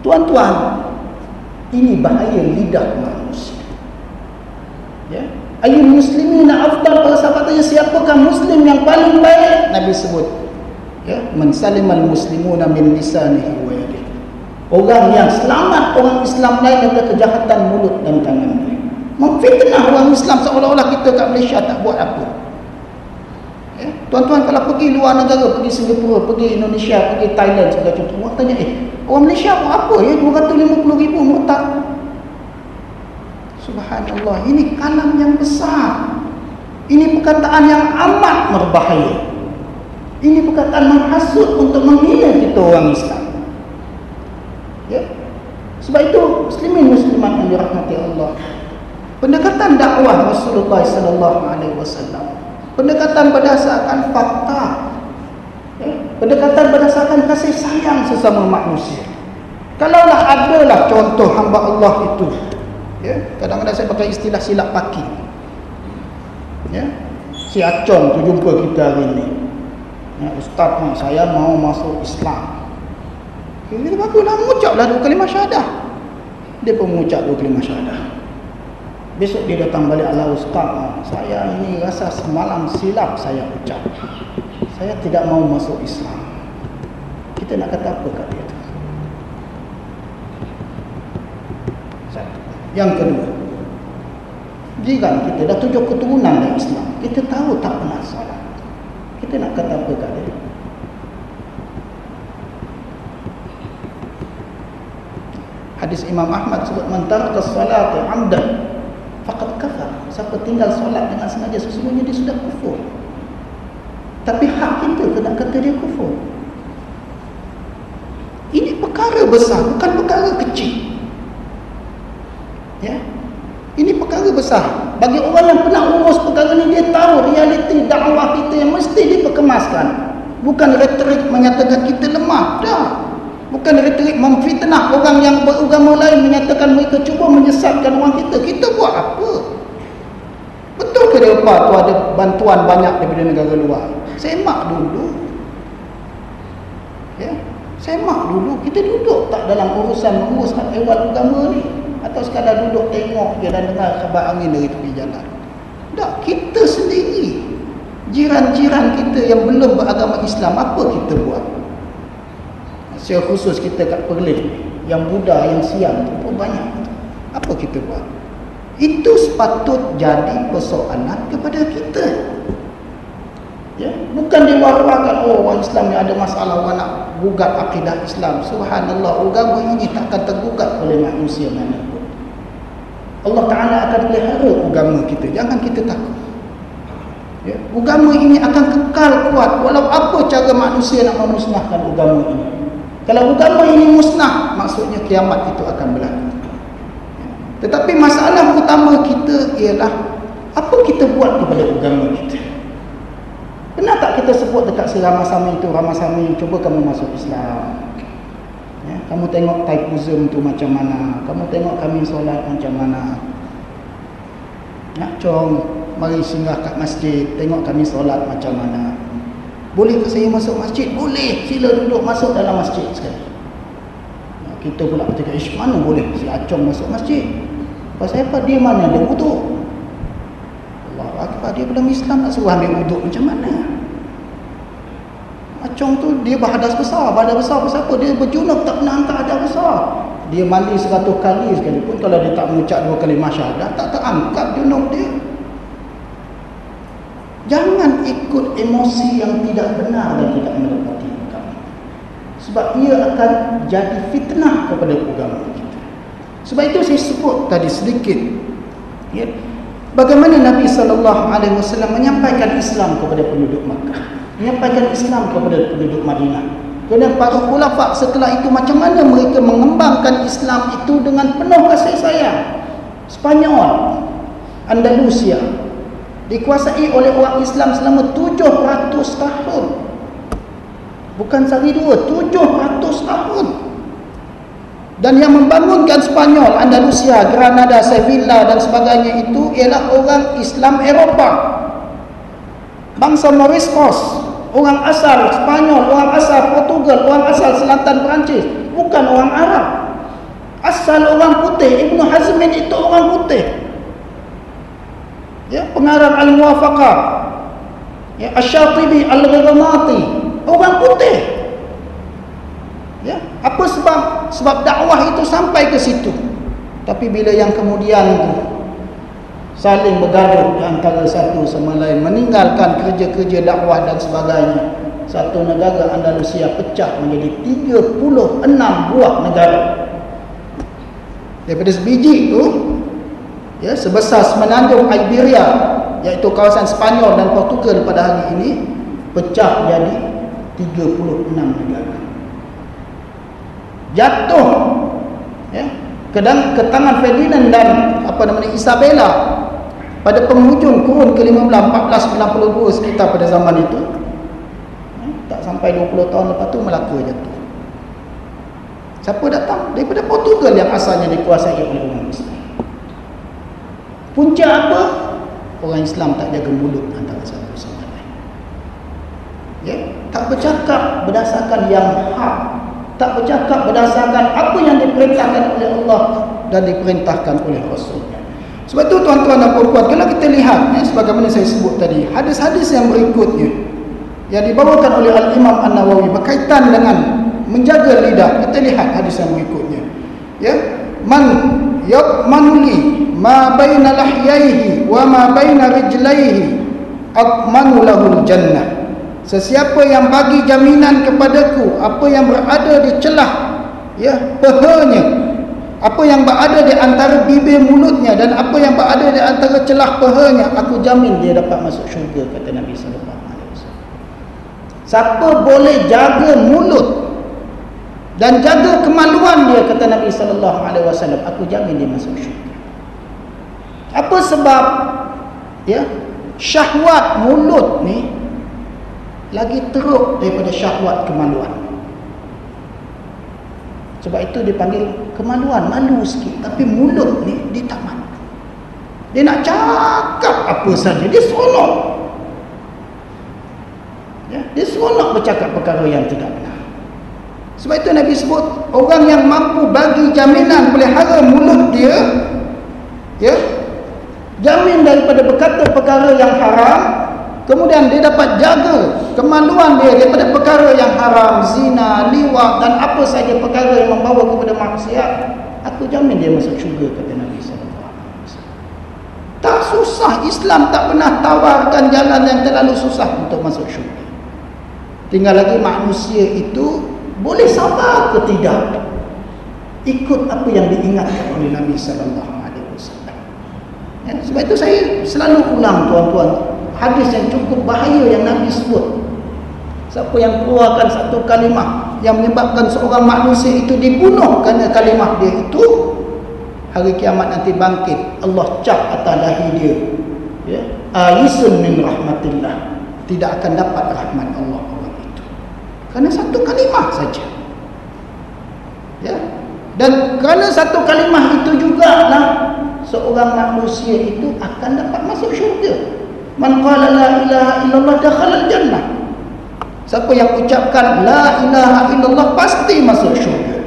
Tuan-tuan, ini bahaya lidah manusia. Ya. Ayyul muslimina afdal, para sahabat tanya siapakah muslim yang paling baik? Nabi sebut, ya, man salimal muslimuna min lisanihi wa yadihi. Orang yang selamat orang Islam lain daripada kejahatan mulut dan tangan dia. Memfitnah orang Islam seolah-olah kita kat Malaysia tak buat apa. Ya. Tuan-tuan kalau pergi luar negara, pergi Singapura, pergi Indonesia, pergi Thailand segala contoh, orang tanya, orang Malaysia buat apa ya 250,000 murtad? Subhanallah, ini kalam yang besar. Ini perkataan yang amat berbahaya. Ini perkataan menghasut untuk menghina kita orang Islam. Ya. Sebab itu muslimin muslimat yang dirahmati Allah, pendekatan dakwah Rasulullah sallallahu alaihi wasallam, pendekatan berdasarkan fakta, ya, pendekatan berdasarkan kasih sayang sesama manusia. Kalaulah adalah contoh hamba Allah itu, ya, kadang-kadang saya pakai istilah silap paki. Ya, si Acon tu jumpa kita hari ni. Ya, Ustaz, saya mau masuk Islam. Kita baguslah, mengucaplah 2 kalimah syahadah. Dia pun mengucap 2 kalimah syahadah. Besok dia datang balik, Allah Ustaz, saya ini rasa semalam silap saya ucap. Saya tidak mau masuk Islam. Kita nak kata apa kat dia tu? Yang kedua, jiran kita dah 7 keturunan dari Islam, kita tahu tak pernah solat, kita nak kata apa kat dia? Hadis Imam Ahmad sebut, man taraka salata amdan faqad kafar. Siapa tinggal solat dengan sengaja, sesungguhnya dia sudah kufur. Tapi hak kita nak kata dia kufur. Ini perkara besar, bukan perkara kecil. Ya, ini perkara besar. Bagi orang yang pernah urus perkara ni, dia tahu realiti dakwah kita yang mesti diperkemaskan. Bukan retorik menyatakan kita lemah, dah. Bukan retorik memfitnah orang yang beragama lain, menyatakan mereka cuba menyesatkan orang kita. Kita buat apa? Betul ke mereka tu ada bantuan banyak daripada negara luar? Semak dulu. Ya, semak dulu. Kita duduk tak dalam urusan mengurus ehwal agama ni? Atau sekadar duduk tengok je dan dengar khabar angin dari tepi jalan? Tak, kita sendiri, jiran-jiran kita yang belum beragama Islam, apa kita buat? Secara khusus kita kat Perlis, yang Buddha, yang Siam tu pun banyak. Apa kita buat? Itu sepatut jadi persoalan kepada kita. Ya, bukan diwar-warkan, oh orang Islam ni ada masalah, orang nak gugat akidah Islam. Subhanallah, agama ini takkan tergugat oleh manusia manapun. Allah Ta'ala akan pelihara agama kita. Jangan kita takut. Ya, agama ini akan kekal kuat walau apa cara manusia nak memusnahkan agama ini. Kalau agama ini musnah, maksudnya kiamat itu akan berlaku. Tetapi masalah utama kita ialah apa kita buat kepada agama kita. Pernah tak kita sebut dekat si Ramasami itu, Ramasami, cuba kamu masuk Islam. Ya, kamu tengok Taipusm tu macam mana, kamu tengok kami solat macam mana. Nak Chong, mari singgah kat masjid, tengok kami solat macam mana. Boleh ke saya masuk masjid? Boleh, sila duduk masuk dalam masjid sekali. Kita pula kata, mana boleh si Acong masuk masjid? Pasal apa? Dia mana dia wuduk? Allah Akbar, dia belum Islam, nak suruh ambil wuduk macam mana? Acong tu dia berhadas besar. Berhadas besar pasal apa? Dia berjunub, tak pernah angkat hadas besar. Dia mandi 100 kali sekalipun, kalau dia tak mengucap 2 kalimah syahadah, tak terangkat junub dia. Jangan ikut emosi yang tidak benar dan tidak mendapati agama. Sebab ia akan jadi fitnah kepada agama kita. Sebab itu saya sebut tadi sedikit, ya, bagaimana Nabi SAW menyampaikan Islam kepada penduduk Makkah, menyampaikan Islam kepada penduduk Madinah. Kemudian para khulafah setelah itu macam mana mereka mengembangkan Islam itu dengan penuh kasih sayang. Spanyol, Andalusia dikuasai oleh orang Islam selama 700 tahun. Bukan sehari dua, 700 tahun. Dan yang membangunkan Spanyol, Andalusia, Granada, Sevilla dan sebagainya itu ialah orang Islam Eropah. Bangsa Moriscos, orang asal Spanyol, orang asal Portugal, orang asal selatan Perancis, bukan orang Arab. asal orang putih. Ibnu Hazmin itu orang putih. Ya, pengarang Al-Muwafaqah. Ya, Asy-Syatibi Al-Ghirnati, orang putih. Ya, apa sebab? Sebab dakwah itu sampai ke situ. Tapi bila yang kemudian itu saling bergaduh antara satu sama lain, meninggalkan kerja-kerja dakwah dan sebagainya, satu negara Andalusia pecah menjadi 36 buah negara. Daripada sebiji itu, ya, sebesar semenanjung Iberia, iaitu kawasan Spanyol dan Portugal pada hari ini, pecah jadi 36 negara. Jatuh, ya, ke tangan Ferdinand dan Isabella pada penghujung kurun ke-15 1492 sekitar pada zaman itu. Tak sampai 20 tahun lepas tu Melaka jatuh. Siapa datang? Daripada Portugal yang asalnya dikuasai oleh orang Islam. Punca apa? Orang Islam tak jaga mulut antara satu sama lain. Ya, tak bercakap berdasarkan yang hak, tak bercakap berdasarkan apa yang diperintahkan oleh Allah dan diperintahkan oleh Rasulnya. Sebab itu tuan-tuan dan puan-puan, kalau kita lihat, ya, sebagaimana saya sebut tadi, hadis-hadis yang berikutnya yang dibawakan oleh Al-Imam An-Nawawi berkaitan dengan menjaga lidah. Kita lihat hadis yang berikutnya. Ya, man yaqmanuli ma baina lahyaihi wa ma baina rijlaihi atmanu lahul jannah. Sesiapa yang bagi jaminan kepadaku apa yang berada di celah, ya, pahanya, apa yang berada di antara bibir mulutnya dan apa yang berada di antara celah pahanya, aku jamin dia dapat masuk syurga, kata Nabi sallallahu alaihi wasallam. Siapa boleh jaga mulut dan jaga kemaluan dia, kata Nabi sallallahu alaihi wasallam, aku jamin dia masuk syurga. Apa sebab? Ya, syahwat mulut ni lagi teruk daripada syahwat kemaluan. Sebab itu dipanggil kemaluan, malu sikit. Tapi mulut ni dia tak malu. Dia nak cakap apa saja, dia seronok. Ya, dia seronok bercakap perkara yang tidak benar. Sebab itu Nabi sebut, orang yang mampu bagi jaminan pelihara mulut dia, ya, jamin daripada berkata perkara yang haram, kemudian dia dapat jaga kemaluan dia daripada perkara yang haram, zina, liwat dan apa saja perkara yang membawa kepada maksiat, aku jamin dia masuk syurga, kata Nabi sallallahu alaihi wasallam. Tak susah, Islam tak pernah tawarkan jalan yang terlalu susah untuk masuk syurga. Tinggal lagi manusia itu boleh sabar ke tidak ikut apa yang diingatkan oleh Nabi sallallahu alaihi wasallam. Ya, sebab itu saya selalu ulang, tuan-tuan, hadis yang cukup bahaya yang Nabi sebut. Siapa yang keluarkan satu kalimah yang menyebabkan seorang manusia itu dibunuh kerana kalimah dia itu, hari kiamat nanti bangkit, Allah cap atas dahi dia, ya, aisun min rahmatillah, tidak akan dapat rahmat Allah orang itu kerana satu kalimah saja. Ya, dan kerana satu kalimah itu jugalah seorang manusia itu akan dapat masuk syurga. Man qala la ilaha illallah dakhala al-jannah. Siapa yang ucapkan la ilaha illallah pasti masuk syurga.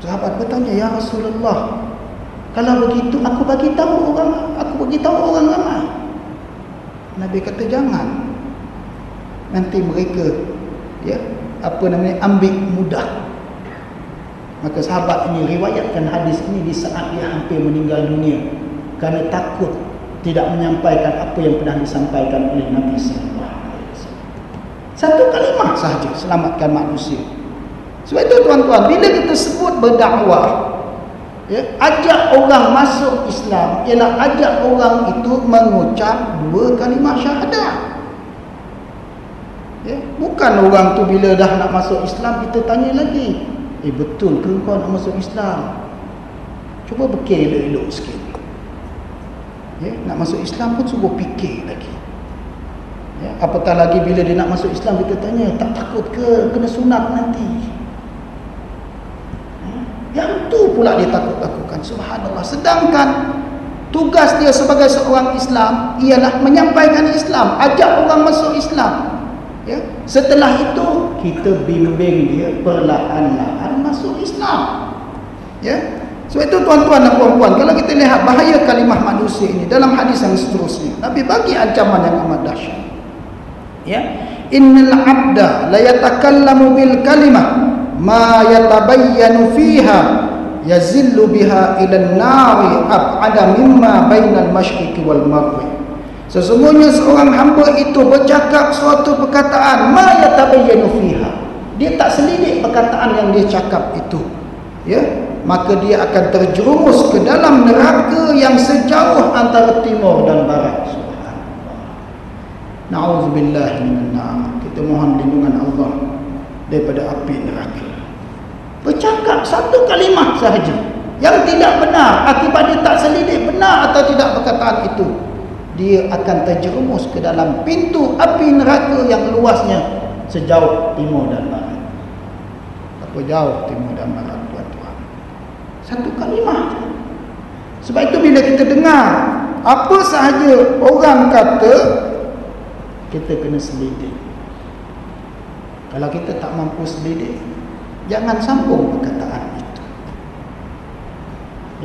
Sahabat bertanya, ya Rasulullah, kalau begitu aku bagi tahu orang ramai. Nabi kata jangan. Nanti mereka, ya, ambil mudah. Maka sahabat ini riwayatkan hadis ini di saat dia hampir meninggal dunia kerana takut tidak menyampaikan apa yang pernah disampaikan oleh Nabi sallallahu alaihi wasallam. Satu kalimah sahaja selamatkan manusia. Sebab itu tuan-tuan, bila kita sebut berdakwah, ya, ajak orang masuk Islam ialah ajak orang itu mengucap dua kalimah syahadah. Ya, bukan orang tu bila dah nak masuk Islam kita tanya lagi, betul ke kau nak masuk Islam? Cuba fikir elok-elok sikit. Ya, nak masuk Islam pun suruh fikir lagi. Ya, apatah lagi bila dia nak masuk Islam kita tanya, tak takut ke kena sunat nanti? Ya, yang tu pula dia takut lakukan. Subhanallah. Sedangkan tugas dia sebagai seorang Islam ialah menyampaikan Islam, ajak orang masuk Islam. Ya, setelah itu kita bimbing dia perlahan-lahan masuk Islam. Ya. Sebab itu tuan-tuan dan puan-puan, kalau kita lihat bahaya kalimah manusia ini dalam hadis yang seterusnya, Nabi bagi ancaman yang amat dahsyat. Ya. Innal 'abda la yatakallamu bil kalimah ma yatabayyanu fiha yazillu biha ila an-nari ab'ada mimma bainal masyriqi wal maghrib. Sesungguhnya seorang hamba itu bercakap suatu perkataan ma yatabayyanu fiha. Dia tak selidik perkataan yang dia cakap itu. Ya, maka dia akan terjerumus ke dalam neraka yang sejauh antara timur dan barat. Subhanallah. Na'udzubillah minan nar. Kita mohon lindungan Allah daripada api neraka. Bercakap satu kalimah sahaja yang tidak benar, akibat dia tak selidik benar atau tidak perkataan itu, dia akan terjerumus ke dalam pintu api neraka yang luasnya sejauh timur dan barat. Apa jauh timur dan barat, tuan-tuan? Satu kalimah. Sebab itu bila kita dengar apa sahaja orang kata, kita kena selidik. Kalau kita tak mampu selidik, jangan sambung perkataan itu.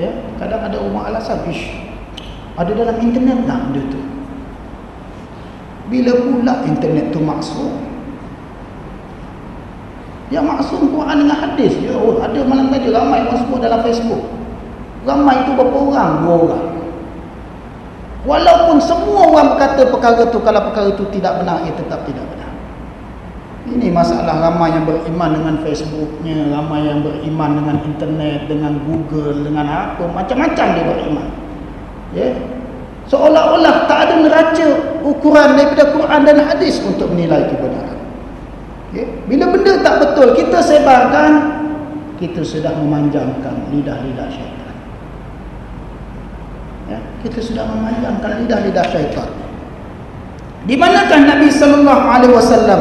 Ya, kadang ada orang alasan, ada dalam internet lah benda tu. Bila pula internet tu maksum? Yang maksum Quran dengan hadis je. Oh, ada malam tadi ramai orang sebut dalam Facebook. Ramai tu berapa orang? 2 orang. Walaupun semua orang berkata perkara tu, kalau perkara tu tidak benar, ia tetap tidak benar. Ini masalah ramai yang beriman dengan Facebooknya, ramai yang beriman dengan internet, dengan Google, dengan apa, macam-macam dia beriman. Ya, seolah-olah tak ada neraca ukuran daripada Quran dan hadis untuk menilai kebenaran. Ya, bila benda tak betul kita sebarkan, kita sudah memanjangkan lidah-lidah syaitan. Ya, kita sudah memanjangkan lidah-lidah syaitan. Di manakah Nabi sallallahu alaihi wasallam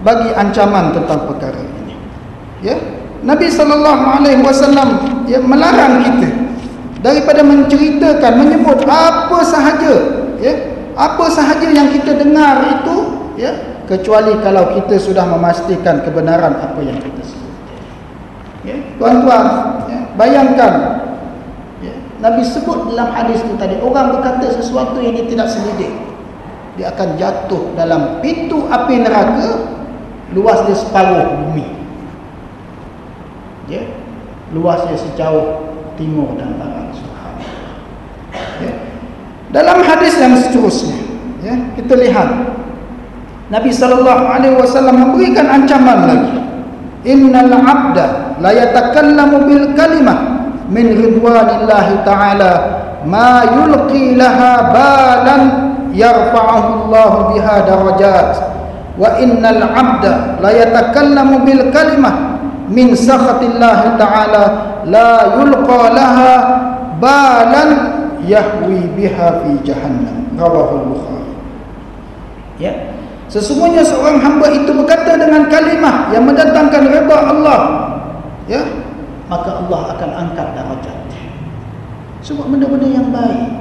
bagi ancaman tentang perkara ini? Ya, Nabi sallallahu alaihi wasallam melarang kita daripada menceritakan, menyebut apa sahaja, ya, apa sahaja yang kita dengar itu, ya, kecuali kalau kita sudah memastikan kebenaran apa yang kita sebut. Ya, tuan-tuan, ya, bayangkan, ya, Nabi sebut dalam hadis itu tadi, orang berkata sesuatu yang dia tidak selidik, dia akan jatuh dalam pintu api neraka, luas dia separuh bumi. Ya, luas dia sejauh timur dan barat. Subhanallah. Ya. Dalam hadis yang seterusnya, ya, kita lihat Nabi sallallahu alaihi wasallam memberikan ancaman lagi. Innal 'abda la yatakallamu bil kalimah min ridwanillahi ta'ala ma yulqi laha balan yarfa'uhu Allah biha darajat. Wa innal 'abda la yatakallamu bil kalimah min sakhatillahi ta'ala la yulqa laha balan yahwi biha fi jahannam. Rawahul Bukhari. Ya. Sesungguhnya seorang hamba itu berkata dengan kalimah yang mendatangkan redha Allah, ya, maka Allah akan angkat darajatnya. Sebab benda-benda yang baik,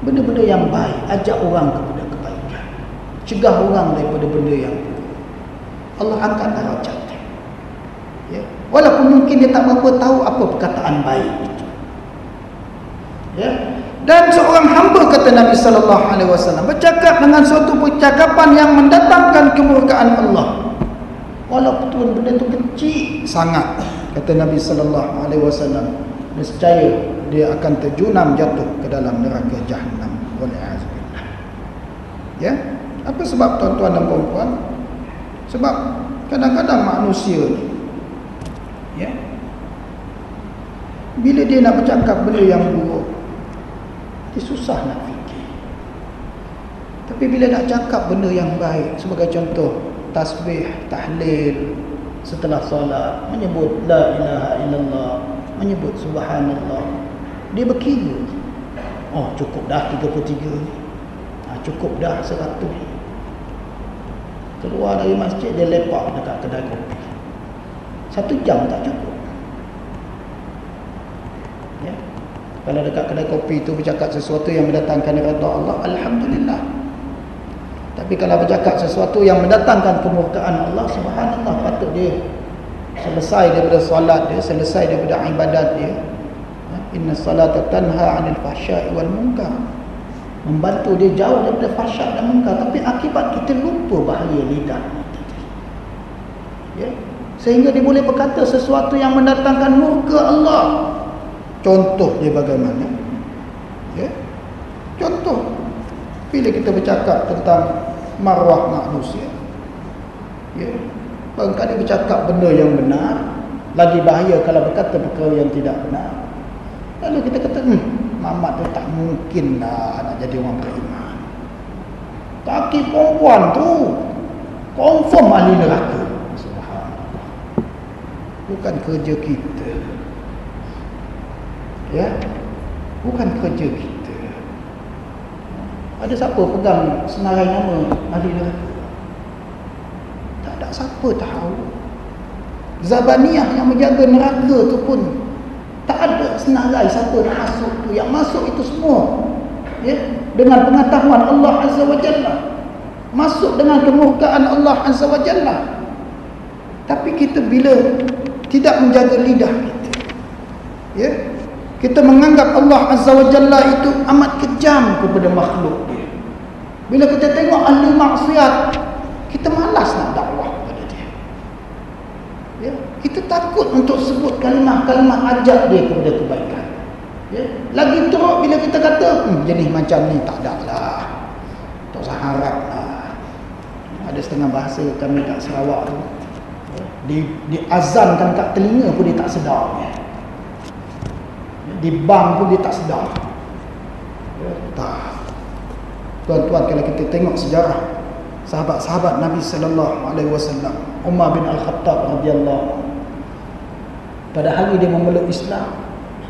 benda-benda yang baik, ajak orang kepada kebaikan, cegah orang daripada benda yang buruk, Allah angkat darajatnya. Ya, walaupun mungkin dia tak berapa tahu apa perkataan baik itu. Ya. Dan seorang hamba, kata Nabi sallallahu alaihi wasallam, bercakap dengan suatu percakapan yang mendatangkan kemurkaan Allah, walaupun benda itu kecil sangat, kata Nabi sallallahu alaihi wasallam, nescaya dia akan terjunam jatuh ke dalam neraka Jahannam. Wal'azubillah. Ya, apa sebab, tuan-tuan dan puan-puan? Sebab kadang-kadang manusia ni, ya, bila dia nak bercakap benda yang buruk, dia susah nak fikir. Tapi bila nak cakap benda yang baik, sebagai contoh tasbih, tahlil setelah solat, menyebut la ilaha illallah, menyebut subhanallah, dia berkira, oh cukup dah 33 ni, cukup dah 100 ni. Keluar dari masjid, dia lepak dekat kedai kopi, 1 jam tak cukup. Ya, kalau dekat kedai kopi itu bercakap sesuatu yang mendatangkan redha Allah, alhamdulillah. Tapi kalau bercakap sesuatu yang mendatangkan kemurkaan Allah, subhanallah, patut dia selesai daripada solat dia, selesai daripada ibadat dia, inna salata tanha 'anil fahsya'i wal munkar, membantu dia jauh daripada fahsyat dan munkar. Tapi akibat kita lupa bahaya lidah ya, sehingga dia boleh berkata sesuatu yang mendatangkan murka Allah. Contoh dia bagaimana ya? Contoh bila kita bercakap tentang maruah manusia ya, barangkali bercakap benda yang benar, lagi bahaya kalau berkata perkara yang tidak benar. Lalu kita kata Muhammad tu tak mungkin lah nak jadi orang beriman, kaki perempuan tu confirm ahli neraka. Subhanallah. Bukan kerja kita ya, bukan kerja kita. Ada siapa pegang senarai nama ahli neraka? Tak ada siapa tahu. Zabaniyah yang menjaga neraka tu pun tak ada senarai siapa nak masuk tu. Yang masuk itu semua ya, dengan pengetahuan Allah Azza wa Jalla, masuk dengan kemurkaan Allah Azza wa Jalla. Tapi kita bila tidak menjaga lidah kita ya, kita menganggap Allah Azza wa Jalla itu amat kejam kepada makhluk dia. Bila kita tengok ahli maksiat, kita malas nak dakwah kepada dia ya, kita takut untuk sebut kalimah-kalimah ajak dia kepada kebaikan ya. Lagi teruk bila kita kata jenis macam ni tak ada lah, tak usah harap lah. Ada setengah bahasa kami kat Sarawak tu diazankan kat telinga pun dia tak sedar ya. Di bank pun dia tak sedar ya, tak. Tuan-tuan, kalau kita tengok sejarah sahabat-sahabat Nabi sallallahu alaihi wasallam, Umar bin Al-Khattab radhiyallahu, pada hari dia memeluk Islam,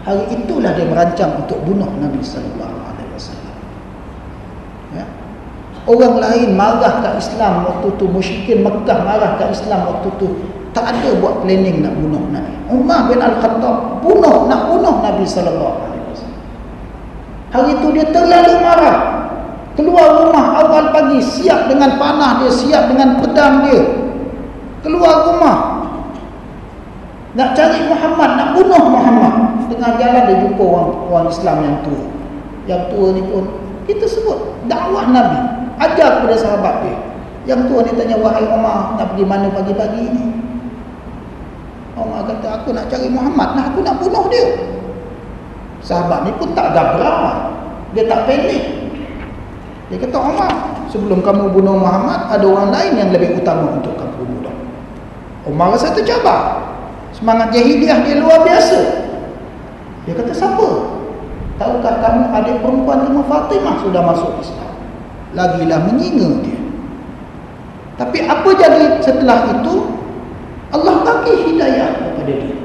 hari itulah dia merancang untuk bunuh Nabi sallallahu alaihi wasallam ya. Orang lain marah kat Islam waktu tu, musyrikin Mekah marah kat Islam waktu tu, tak ada buat planning nak bunuh Nabi. Umar bin Al-Khattab nak bunuh Nabi sallallahu alaihi wasallam. Hari itu dia terlalu marah. Keluar rumah awal pagi, siap dengan panah dia, siap dengan pedang dia. Keluar rumah nak cari Muhammad, nak bunuh Muhammad. Tengah jalan dia jumpa orang Islam yang tua. Yang tua ni pun kita sebut dakwah Nabi, ajar kepada sahabat dia. Yang tua ni tanya, wahai Umar, nak pergi mana pagi-pagi ni? Umar kata, aku nak cari Muhammad lah, aku nak bunuh dia. Sahabat ni pun tak gabra, dia tak panik. Dia kata, Umar, sebelum kamu bunuh Muhammad, ada orang lain yang lebih utama untuk kamu bunuh. Umar rasa tercabar, semangat jahiliah dia luar biasa. Dia kata, siapa? Tahukah kamu adik perempuan nama Fatimah sudah masuk Islam? Lagilah menyinga dia. Tapi apa jadi setelah itu? Allah bagi hidayah kepada dia.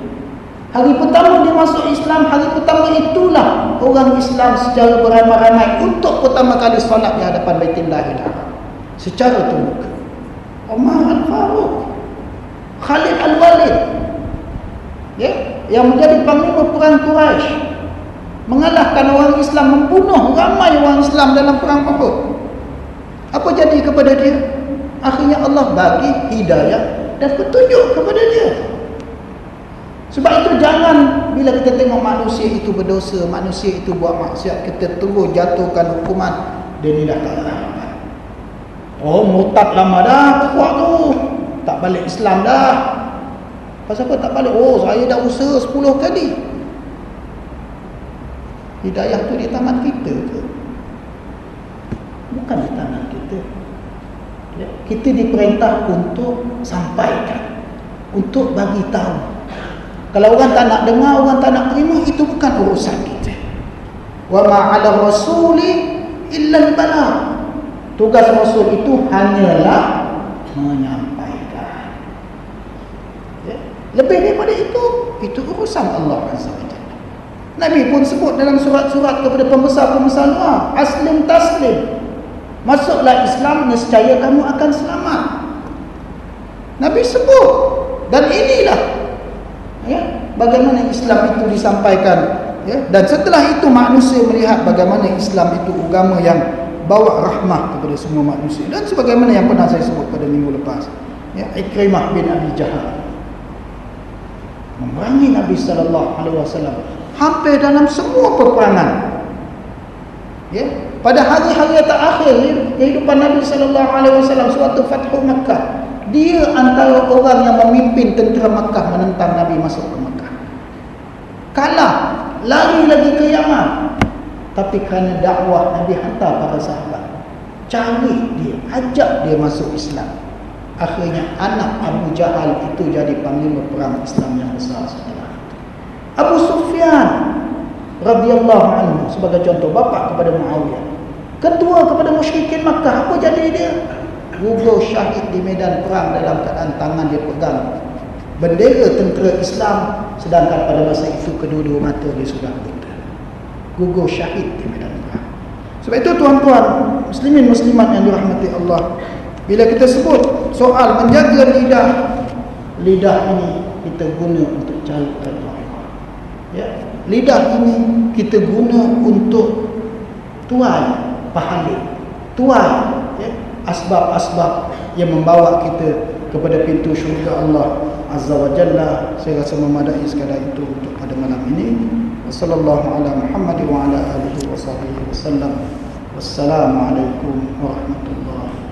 Hari pertama dia masuk Islam, hari pertama itulah orang Islam secara beramai-ramai untuk pertama kali solat di hadapan Baitullahil Haram secara terbuka. Umar Al-Faruq, Khalid Al-Walid ya, yang menjadi panglima perang Quraisy, mengalahkan orang Islam, membunuh ramai orang Islam dalam perang Uhud. Apa jadi kepada dia? Akhirnya Allah bagi hidayah dan petunjuk kepada dia. Sebab itu jangan bila kita tengok manusia itu berdosa, manusia itu buat maksiat, kita terus jatuhkan hukuman dia ni dah tak larat. Oh, murtad lama dah kuat tu, tak balik Islam dah. Pasal apa tak balik? Oh, saya dah usaha 10 kali. Hidayah tu di tangan kita ke? Bukan di tangan kita. Kita diperintah untuk sampaikan, untuk bagi tahu. Kalau orang tak nak dengar, orang tak nak terima, itu bukan urusan kita. Wa ma 'ala rasuli illa al-balagh. Tugas Rasul itu hanyalah menyampaikan. Ya? Lebih daripada itu urusan Allah Azza wa Jalla. Nabi pun sebut dalam surat-surat kepada pembesar-pembesar doa, aslim taslim. Masuklah Islam, nescaya kamu akan selamat. Nabi sebut, dan inilah ya, bagaimana Islam itu disampaikan ya. Dan setelah itu manusia melihat bagaimana Islam itu agama yang bawa rahmah kepada semua manusia. Dan sebagaimana yang pernah saya sebut pada minggu lepas ya, Ikrimah bin Abi Jahal memerangi Nabi sallallahu alaihi wasallam hampir dalam semua peperangan. Ya, pada hari-hari terakhir kehidupan Nabi sallallahu alaihi wasallam suatu Fathu Makkah, dia antara orang yang memimpin tentera Makkah menentang Nabi masuk ke Makkah. Kalah, lari lagi ke Yaman. Tapi kerana dakwah Nabi hantar para sahabat, cari dia, ajak dia masuk Islam. Akhirnya anak Abu Jahal itu jadi panglima perang Islam yang besar setelah itu. Abu Sufyan radhiyallahu anhu sebagai contoh, bapa kepada Muawiyah, ketua kepada musyrikin Makkah, apa jadi dia? Gugur syahid di medan perang dalam keadaan tangan dia pegang bendera tentera Islam, sedangkan pada masa itu kedua-dua mata dia sudah buta. Gugur syahid di medan perang. Sebab itu tuan-tuan muslimin muslimat yang dirahmati Allah, bila kita sebut soal menjaga lidah ini kita guna untuk cari redha Allah. Ya, lidah ini kita guna untuk tuai pahala, tuai ya, asbab-asbab yang membawa kita kepada pintu syurga Allah Azza wa Jalla. Saya rasa memadai sekadar itu untuk pada malam ini. Wassallallahu ala Muhammad wa ala alihi wa sahbihi wasallam. Wassalamualaikum warahmatullahi